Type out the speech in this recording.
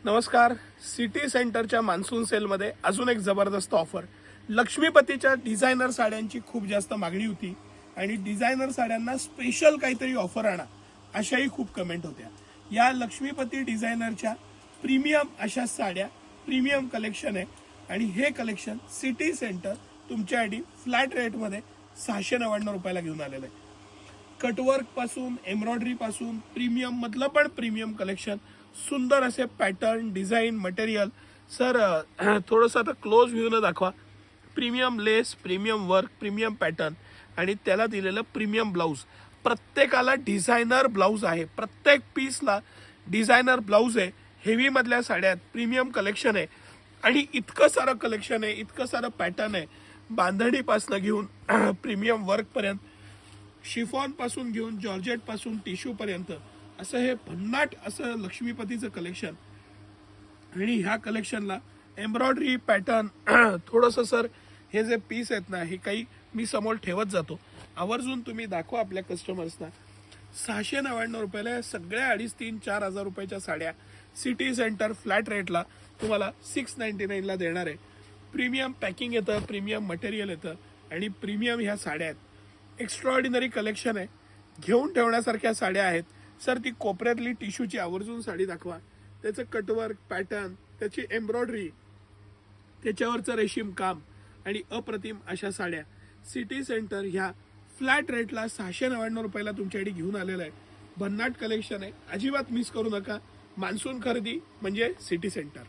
नमस्कार. सिटी सेंटरच्या मान्सून सेलमध्ये अजून एक जबरदस्त ऑफर. लक्ष्मीपतीच्या डिझायनर साड्यांची खूप जास्त मागणी होती आणि डिझायनर साड्यांना स्पेशल काहीतरी ऑफर आणा अशाही खूप कमेंट होत्या. या लक्ष्मीपती डिझायनरच्या प्रीमियम अशा साड्या प्रीमियम कलेक्शन आहे आणि हे कलेक्शन सिटी सेंटर तुमच्यासाठी फ्लॅट रेटमध्ये 699 रुपयाला घेऊन आलेलं आहे. कटवर्क पासून एम्ब्रॉयडरी पासून प्रीमियम मधलं पण प्रीमियम कलेक्शन, सुंदर असे पॅटर्न, डिझाईन, मटेरियल. सर थोडंसं आता क्लोज व्ह्यूनं दाखवा. प्रीमियम लेस, प्रीमियम वर्क, प्रीमियम पॅटर्न आणि त्याला दिलेलं प्रीमियम ब्लाऊज. प्रत्येकाला डिझायनर ब्लाऊज आहे, प्रत्येक पीसला डिझायनर ब्लाऊज आहे. हेवी मधल्या साड्यात प्रीमियम कलेक्शन आहे आणि इतकं सारं कलेक्शन आहे, इतकं सारं पॅटर्न आहे. बांधणीपासून घेऊन प्रीमियम वर्कपर्यंत, शिफॉन पासून घेऊन जॉर्जेट पासून टिश्यू पर्यंत असं हे भन्नाट असं लक्ष्मीपतीचं कलेक्शन. आणि ह्या कलेक्शनला एम्ब्रॉयडरी पॅटर्न थोडंसं सर हे जे पीस आहेत ना, हे काही मी समोर ठेवत जातो. आवर्जून तुम्ही दाखवा आपल्या कस्टमर्सना. 699 रुपयाला या सगळ्या 2,500, 3,000, 4,000 रुपयाच्या साड्या सिटी सेंटर फ्लॅट रेटला तुम्हाला 699ला देणार आहे. प्रीमियम पॅकिंग येतं, प्रीमियम मटेरियल येतं आणि प्रीमियम ह्या साड्या आहेत. एक्स्ट्राऑर्डिनरी कलेक्शन आहे, घेऊन ठेवण्यासारख्या साड्या आहेत. सर ती कोपऱ्यातली टिश्यूची आवर्जून साडी दाखवा. त्याचं कटवर्क पॅटर्न, त्याची एम्ब्रॉयडरी, त्याच्यावरचं रेशीम काम आणि अप्रतिम अशा साड्या सिटी सेंटर ह्या फ्लॅट रेटला 699 रुपयाला तुमच्यासाठी घेऊन आलेलं आहे. भन्नाट कलेक्शन आहे, अजिबात मिस करू नका. मान्सून खरेदी म्हणजे सिटी सेंटर.